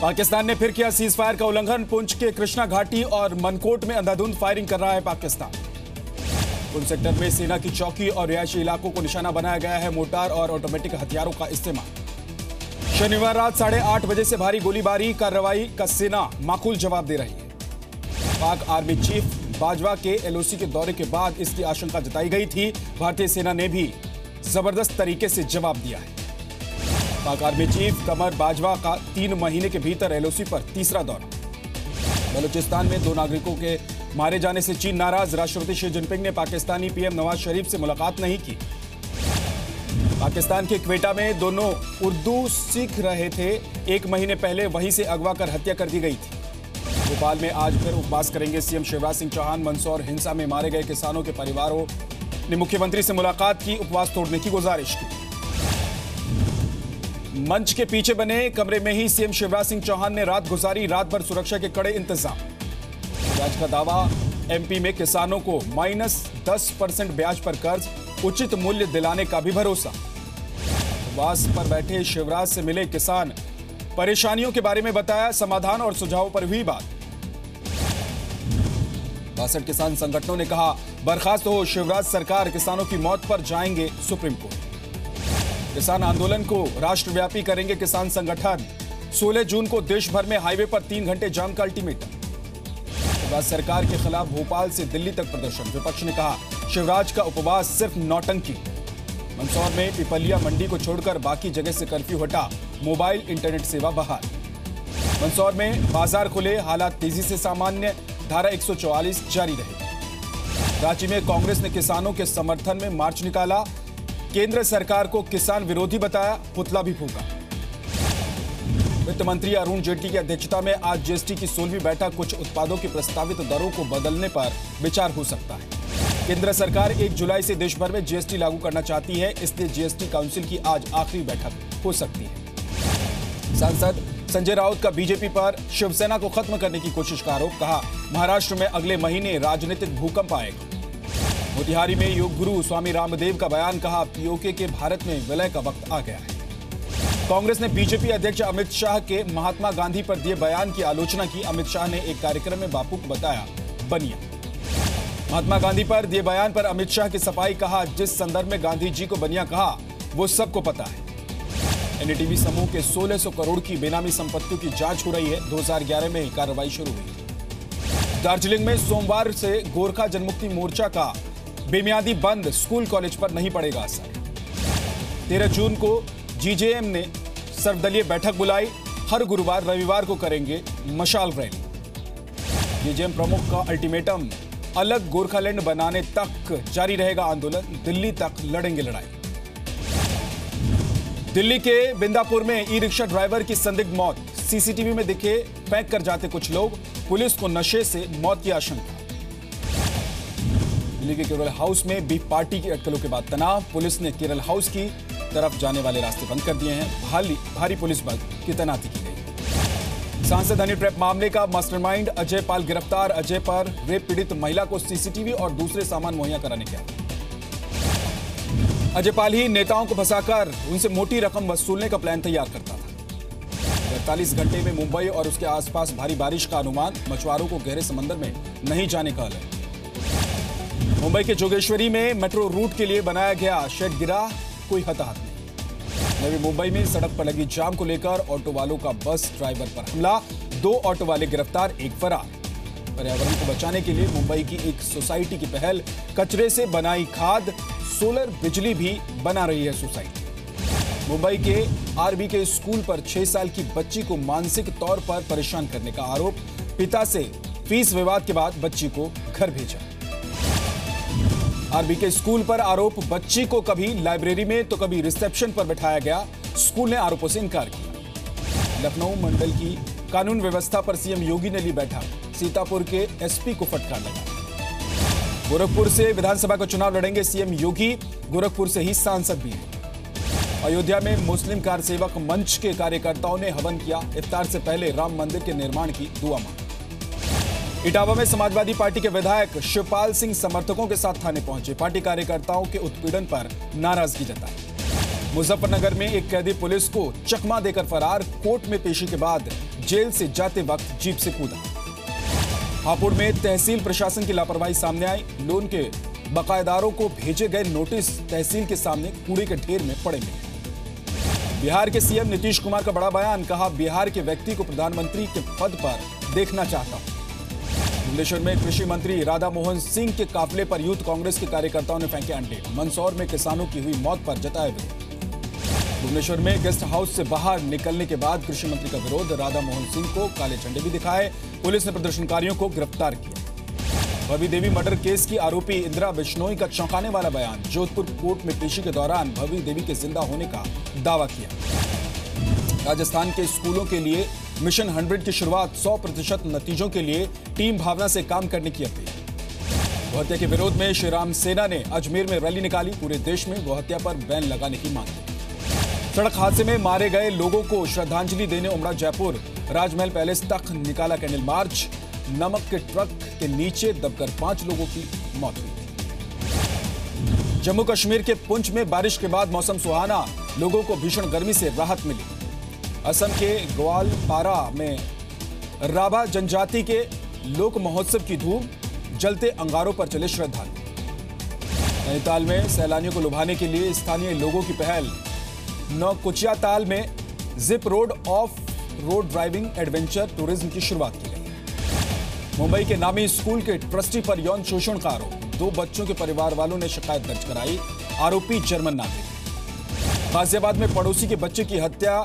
पाकिस्तान ने फिर किया सीज फायर का उल्लंघन। पुंछ के कृष्णा घाटी और मनकोट में अंधाधुंध फायरिंग कर रहा है पाकिस्तान। पुंछ सेक्टर में सेना की चौकी और रिहायशी इलाकों को निशाना बनाया गया है। मोर्टार और ऑटोमेटिक हथियारों का इस्तेमाल। शनिवार रात 8:30 बजे से भारी गोलीबारी कार्रवाई का सेना माकूल जवाब दे रही है। पाक आर्मी चीफ बाजवा के एलओसी के दौरे के बाद इसकी आशंका जताई गई थी। भारतीय सेना ने भी जबरदस्त तरीके से जवाब दिया है। पाक आर्मी चीफ कमर बाजवा का 3 महीने के भीतर एलओसी पर तीसरा दौरा। बलूचिस्तान में 2 नागरिकों के मारे जाने से चीन नाराज। राष्ट्रपति शी जिनपिंग ने पाकिस्तानी पीएम नवाज शरीफ से मुलाकात नहीं की। पाकिस्तान के क्वेटा में दोनों उर्दू सीख रहे थे। 1 महीने पहले वहीं से अगवा कर हत्या कर दी गई थी। भोपाल में आज फिर उपवास करेंगे सीएम शिवराज सिंह चौहान। मंदसौर हिंसा में मारे गए किसानों के परिवारों ने मुख्यमंत्री से मुलाकात की, उपवास तोड़ने की गुजारिश की। मंच के पीछे बने कमरे में ही सीएम शिवराज सिंह चौहान ने रात गुजारी। रात भर सुरक्षा के कड़े इंतजाम। शिवराज का दावा, एमपी में किसानों को -10% ब्याज पर कर्ज, उचित मूल्य दिलाने का भी भरोसा। उपवास पर बैठे शिवराज से मिले किसान, परेशानियों के बारे में बताया, समाधान और सुझावों पर हुई बात। 62 किसान संगठनों ने कहा बर्खास्त हो शिवराज सरकार, किसानों की मौत पर जाएंगे सुप्रीम कोर्ट। किसान आंदोलन को राष्ट्रव्यापी करेंगे किसान संगठन। 16 जून को देश भर में हाईवे पर 3 घंटे जाम का अल्टीमेटम। शिवराज सरकार के खिलाफ भोपाल से दिल्ली तक प्रदर्शन। विपक्ष ने कहा शिवराज का उपवास सिर्फ नौटंकी। मंदसौर में पिपलिया मंडी को छोड़कर बाकी जगह से कर्फ्यू हटा, मोबाइल इंटरनेट सेवा बहाल। मंदसौर में बाजार खुले, हालात तेजी से सामान्य, धारा 144 जारी रहे। रांची में कांग्रेस ने किसानों के समर्थन में मार्च निकाला। केंद्र सरकार को किसान विरोधी बताया, पुतला भी फूंका। वित्त मंत्री अरुण जेटली की अध्यक्षता में आज जीएसटी की 16वीं बैठक। कुछ उत्पादों की प्रस्तावित दरों को बदलने पर विचार हो सकता है। केंद्र सरकार 1 जुलाई से देश भर में जीएसटी लागू करना चाहती है, इसलिए जीएसटी काउंसिल की आज आखिरी बैठक हो सकती है। सांसद संजय राउत का बीजेपी पर शिवसेना को खत्म करने की कोशिश का आरोप। कहा महाराष्ट्र में अगले महीने राजनीतिक भूकंप आएगा। मोतिहारी में योग गुरु स्वामी रामदेव का बयान। कहा पीओके के भारत में विलय का वक्त आ गया है। कांग्रेस ने बीजेपी अध्यक्ष अमित शाह के महात्मा गांधी पर दिए बयान की आलोचना की। अमित शाह ने एक कार्यक्रम में बापू को बताया बनिया। महात्मा गांधी पर दिए बयान पर अमित शाह की सफाई। कहा जिस संदर्भ में गांधी जी को बनिया कहा वो सबको पता है। एनडीटीवी समूह के 1600 करोड़ की बेनामी संपत्तियों की जांच हो रही है। 2011 में कार्रवाई शुरू हुई। दार्जिलिंग में सोमवार से गोरखा जनमुक्ति मोर्चा का बेमियादी बंद, स्कूल कॉलेज पर नहीं पड़ेगा असर। 13 जून को जीजेएम ने सर्वदलीय बैठक बुलाई। हर गुरुवार रविवार को करेंगे मशाल रैली। जीजेएम प्रमुख का अल्टीमेटम, अलग गोरखालैंड बनाने तक जारी रहेगा आंदोलन। दिल्ली तक लड़ेंगे लड़ाई। दिल्ली के बिंदापुर में ई रिक्शा ड्राइवर की संदिग्ध मौत। सीसीटीवी में दिखे फेंक कर जाते कुछ लोग। पुलिस को नशे से मौत की आशंका। दिल्ली के केरल हाउस में बीफ पार्टी की अटकलों के बाद तनाव। पुलिस ने केरल हाउस की तरफ जाने वाले रास्ते बंद कर दिए हैं। भारी पुलिस बल की तैनाती की गई। सांसद हनी ट्रैप मामले का मास्टरमाइंड अजय पाल गिरफ्तार। अजय पर रेप पीड़ित महिला को सीसीटीवी और दूसरे सामान मुहैया कराने का। अजय पाल ही नेताओं को फंसाकर उनसे मोटी रकम वसूलने का प्लान तैयार करता था। 48 घंटे में मुंबई और उसके आसपास भारी बारिश का अनुमान। मछुआरों को गहरे समंदर में नहीं जाने का अलर्ट। मुंबई के जोगेश्वरी में मेट्रो रूट के लिए बनाया गया शेड गिरा, कोई हताहत नहीं। नवी मुंबई में सड़क पर लगी जाम को लेकर ऑटो वालों का बस ड्राइवर पर हमला। 2 ऑटो वाले गिरफ्तार, 1 फरार। पर्यावरण को बचाने के लिए मुंबई की एक सोसाइटी की पहल। कचरे से बनाई खाद, सोलर बिजली भी बना रही है सोसाइटी। मुंबई के आरबी के स्कूल पर 6 साल की बच्ची को मानसिक तौर पर परेशान करने का आरोप। पिता से फीस विवाद के बाद बच्ची को घर भेजा। आरबी के स्कूल पर आरोप, बच्ची को कभी लाइब्रेरी में तो कभी रिसेप्शन पर बिठाया गया। स्कूल ने आरोपों से इनकार किया। लखनऊ मंडल की कानून व्यवस्था पर सीएम योगी ने ली बैठक। सीतापुर के एसपी को फटकार लगा। गोरखपुर से विधानसभा का चुनाव लड़ेंगे सीएम योगी। गोरखपुर से ही सांसद भी हैं। अयोध्या में मुस्लिम कार सेवक मंच के कार्यकर्ताओं ने हवन किया। इफ्तार से पहले राम मंदिर के निर्माण की दुआ मांगी। इटावा में समाजवादी पार्टी के विधायक शिवपाल सिंह समर्थकों के साथ थाने पहुंचे। पार्टी कार्यकर्ताओं के उत्पीड़न पर नाराजगी जताई। मुजफ्फरनगर में एक कैदी पुलिस को चकमा देकर फरार। कोर्ट में पेशी के बाद जेल से जाते वक्त जीप से कूदा। हापुड़ में तहसील प्रशासन की लापरवाही सामने आई। लोन के बकायेदारों को भेजे गए नोटिस तहसील के सामने कूड़े के ढेर में पड़े मिले। बिहार के सीएम नीतीश कुमार का बड़ा बयान, कहा बिहार के व्यक्ति को प्रधानमंत्री के पद पर देखना चाहता हूं। भुवनेश्वर में कृषि मंत्री राधा मोहन सिंह के काफिले पर यूथ कांग्रेस के कार्यकर्ताओं ने फेंके अंडे। मंदसौर में किसानों की हुई मौत पर जताया विरोध। भुवनेश्वर में गेस्ट हाउस से बाहर निकलने के बाद कृषि मंत्री का विरोध। राधा मोहन सिंह को काले झंडे भी दिखाए। पुलिस ने प्रदर्शनकारियों को गिरफ्तार किया। भवी देवी मर्डर केस की आरोपी इंदिरा बिश्नोई का चौंकाने वाला बयान। जोधपुर कोर्ट में पेशी के दौरान भवी देवी के जिंदा होने का दावा किया। राजस्थान के स्कूलों के लिए मिशन 100 की शुरुआत। 100% नतीजों के लिए टीम भावना से काम करने की अपील। गोहत्या के विरोध में श्रीराम सेना ने अजमेर में रैली निकाली। पूरे देश में गोहत्या पर बैन लगाने की मांग की। सड़क हादसे में मारे गए लोगों को श्रद्धांजलि देने उमड़ा जयपुर। राजमहल पैलेस तक निकाला कैंडल मार्च। नमक के ट्रक के नीचे दबकर 5 लोगों की मौत हुई। जम्मू कश्मीर के पुंछ में बारिश के बाद मौसम सुहाना। लोगों को भीषण गर्मी से राहत मिली। असम के ग्वालपारा में राभा जनजाति के लोक महोत्सव की धूम। जलते अंगारों पर चले श्रद्धालु। नैनीताल में सैलानियों को लुभाने के लिए स्थानीय लोगों की पहल। नौकुचिया ताल में zip road of road driving adventure tourism की शुरुआत की गई। मुंबई के नामी स्कूल के ट्रस्टी पर यौन शोषण का आरोप। 2 बच्चों के परिवार वालों ने शिकायत दर्ज कराई। आरोपी जर्मन नागरिक। गाजियाबाद में पड़ोसी के बच्चे की हत्या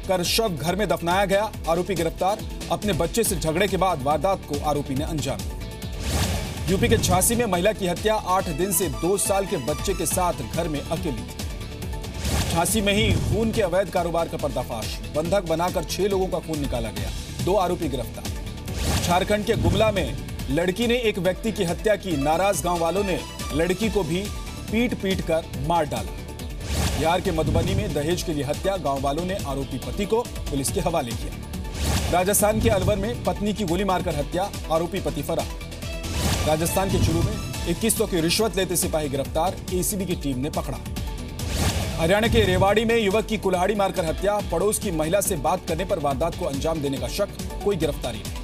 कर शव घर में दफनाया गया। आरोपी गिरफ्तार। अपने बच्चे से झगड़े के बाद वारदात को आरोपी ने अंजाम दिया। यूपी के झांसी में महिला की हत्या। 8 दिन से 2 साल के बच्चे के साथ घर में अकेली थी। झांसी में ही खून के अवैध कारोबार का पर्दाफाश। बंधक बनाकर 6 लोगों का खून निकाला गया। 2 आरोपी गिरफ्तार। झारखंड के गुमला में लड़की ने एक व्यक्ति की हत्या की। नाराज गांव वालों ने लड़की को भी पीट कर मार डाला। बिहार के मधुबनी में दहेज के लिए हत्या। गांव वालों ने आरोपी पति को पुलिस के हवाले किया। राजस्थान के अलवर में पत्नी की गोली मारकर हत्या। आरोपी पति फरार। राजस्थान के चुरू में 2100 की रिश्वत लेते सिपाही गिरफ्तार। एसीबी की टीम ने पकड़ा। हरियाणा के रेवाड़ी में युवक की कुल्हाड़ी मारकर हत्या। पड़ोस की महिला से बात करने पर वारदात को अंजाम देने का शक। कोई गिरफ्तारी नहीं।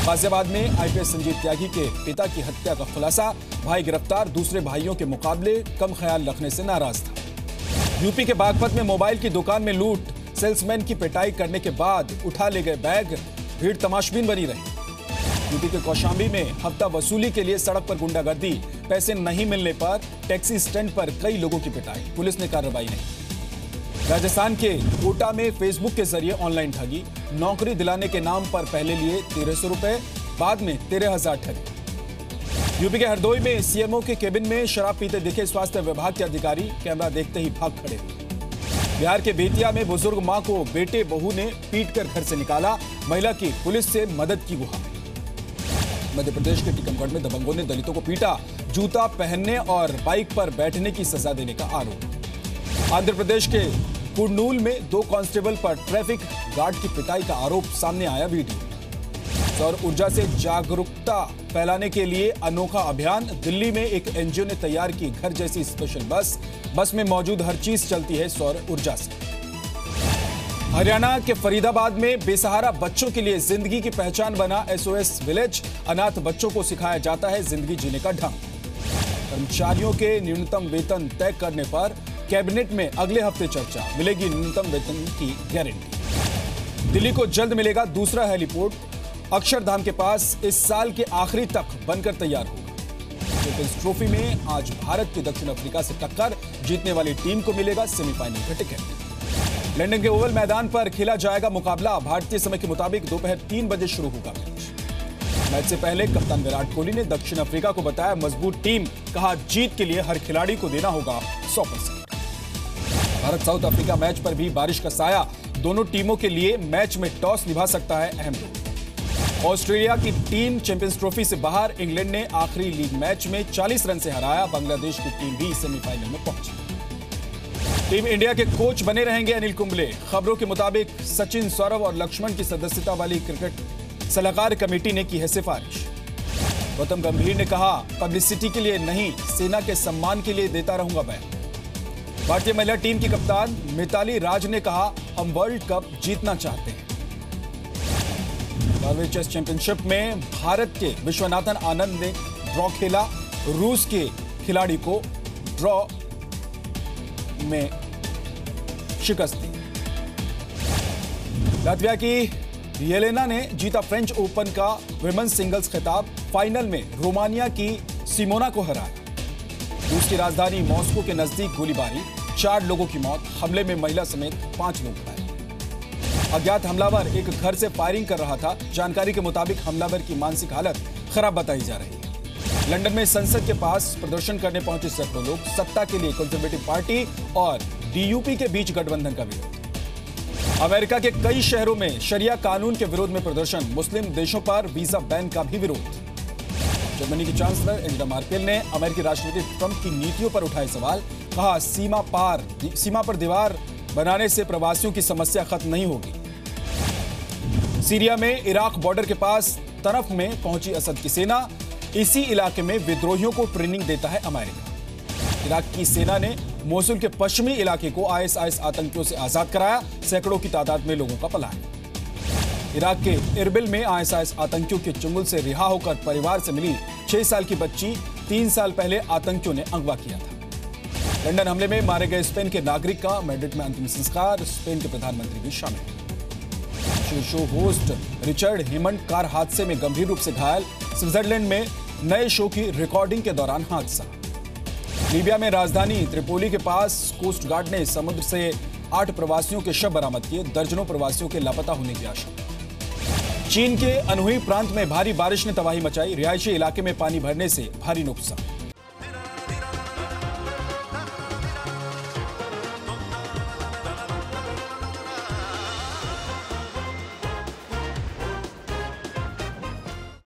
गाजियाबाद में आईपीएस संजीव त्यागी के पिता की हत्या का खुलासा। भाई गिरफ्तार। दूसरे भाइयों के मुकाबले कम ख्याल रखने से नाराज था। यूपी के बागपत में मोबाइल की दुकान में लूट। सेल्समैन की पिटाई करने के बाद उठा ले गए बैग। भीड़ तमाशबीन बनी रही। यूपी के कौशाम्बी में हफ्ता वसूली के लिए सड़क पर गुंडागर्दी। पैसे नहीं मिलने पर टैक्सी स्टैंड पर कई लोगों की पिटाई। पुलिस ने कार्रवाई नहीं। राजस्थान के कोटा में फेसबुक के जरिए ऑनलाइन ठगी। नौकरी दिलाने के नाम पर पहले लिए 1300 रुपए, बाद में 13,000 ठगी। यूपी के हरदोई में सीएमओ के केबिन में शराब पीते दिखे स्वास्थ्य विभाग के अधिकारी। कैमरा देखते ही भाग खड़े। बिहार के बेतिया में बुजुर्ग मां को बेटे बहू ने पीटकर घर से निकाला। महिला की पुलिस से मदद की गुहार। मध्य प्रदेश के टीकमगढ़ में दबंगों ने दलितों को पीटा। जूता पहनने और बाइक पर बैठने की सजा देने का आरोप। आंध्र प्रदेश के कुर्नूल में 2 कांस्टेबल पर ट्रैफिक गार्ड की पिटाई का आरोप। सामने आया वीडियो। सौर ऊर्जा से जागरूकता फैलाने के लिए अनोखा अभियान। दिल्ली में एक एनजीओ ने तैयार की घर जैसी स्पेशल बस। बस में मौजूद हर चीज चलती है सौर ऊर्जा से। हरियाणा के फरीदाबाद में बेसहारा बच्चों के लिए जिंदगी की पहचान बना एसओएस विलेज। अनाथ बच्चों को सिखाया जाता है जिंदगी जीने का ढंग। कर्मचारियों के न्यूनतम वेतन तय करने पर कैबिनेट में अगले हफ्ते चर्चा। मिलेगी न्यूनतम वेतन की गारंटी। दिल्ली को जल्द मिलेगा दूसरा हेलीपोर्ट। अक्षरधाम के पास इस साल के आखिरी तक बनकर तैयार होगा। चैंपियंस ट्रॉफी में आज भारत की दक्षिण अफ्रीका से टक्कर। जीतने वाली टीम को मिलेगा सेमीफाइनल का टिकट। लंदन के ओवल मैदान पर खेला जाएगा मुकाबला। भारतीय समय के मुताबिक दोपहर 3 बजे शुरू होगा मैच से पहले कप्तान विराट कोहली ने दक्षिण अफ्रीका को बताया मजबूत टीम। कहा जीत के लिए हर खिलाड़ी को देना होगा 100%। भारत साउथ अफ्रीका मैच पर भी बारिश का साया। दोनों टीमों के लिए मैच में टॉस निभा सकता है अहम रोल। ऑस्ट्रेलिया की टीम चैंपियंस ट्रॉफी से बाहर। इंग्लैंड ने आखिरी लीग मैच में 40 रन से हराया। बांग्लादेश की टीम भी सेमीफाइनल में पहुंची। टीम इंडिया के कोच बने रहेंगे अनिल कुंबले। खबरों के मुताबिक सचिन, सौरव और लक्ष्मण की सदस्यता वाली क्रिकेट सलाहकार कमेटी ने की है सिफारिश। गौतम गंभीर ने कहा पब्लिसिटी के लिए नहीं, सेना के सम्मान के लिए देता रहूंगा बयान। भारतीय महिला टीम की कप्तान मिताली राज ने कहा हम वर्ल्ड कप जीतना चाहते हैं। नॉर्वे चेस चैंपियनशिप में भारत के विश्वनाथन आनंद ने ड्रॉ खेला, रूस के खिलाड़ी को ड्रॉ में शिकस्त दी। लातविया की येलेना ने जीता फ्रेंच ओपन का विमेंस सिंगल्स खिताब, फाइनल में रोमानिया की सिमोना को हराया। रूस की राजधानी मॉस्को के नजदीक गोलीबारी, 4 लोगों की मौत, हमले में महिला समेत 5 लोग घायल। अज्ञात हमलावर एक घर से फायरिंग कर रहा था। जानकारी के मुताबिक हमलावर की मानसिक हालत खराब बताई जा रही है। लंदन में संसद के पास प्रदर्शन करने पहुंचे सैकड़ों लोग, सत्ता के लिए कंजर्वेटिव पार्टी और डीयूपी के बीच गठबंधन का विरोध। अमेरिका के कई शहरों में शरिया कानून के विरोध में प्रदर्शन, मुस्लिम देशों पर वीजा बैन का भी विरोध। जर्मनी की चांसलर एंजेला मर्केल ने अमेरिकी राष्ट्रपति ट्रंप की नीतियों पर उठाए सवाल, कहा सीमा पर दीवार बनाने से प्रवासियों की समस्या खत्म नहीं होगी। सीरिया में इराक बॉर्डर के पास तरफ में पहुंची असद की सेना, इसी इलाके में विद्रोहियों को ट्रेनिंग देता है अमेरिका। इराक की सेना ने मोसुल के पश्चिमी इलाके को आईएसआईएस आतंकियों से आजाद कराया, सैकड़ों की तादाद में लोगों का पलायन। इराक के इरबिल में आईएसआईएस आतंकियों के चंगुल से रिहा होकर परिवार से मिली 6 साल की बच्ची 3 साल पहले आतंकियों ने अगवा किया था। लंदन हमले में मारे गए स्पेन के नागरिक का मैड्रिड में अंतिम संस्कार, स्पेन के प्रधानमंत्री भी शामिल। Show host Richard Hammond car हादसे में गंभीर रूप से घायल, स्विट्जरलैंड में नए शो की रिकॉर्डिंग के दौरान हादसा। लीबिया में राजधानी त्रिपोली के पास कोस्ट गार्ड ने समुद्र से 8 प्रवासियों के शव बरामद किए, दर्जनों प्रवासियों के लापता होने की आशंका। चीन के अनहुई प्रांत में भारी बारिश ने तबाही मचाई, रिहायशी इलाके में पानी भरने से भारी नुकसान।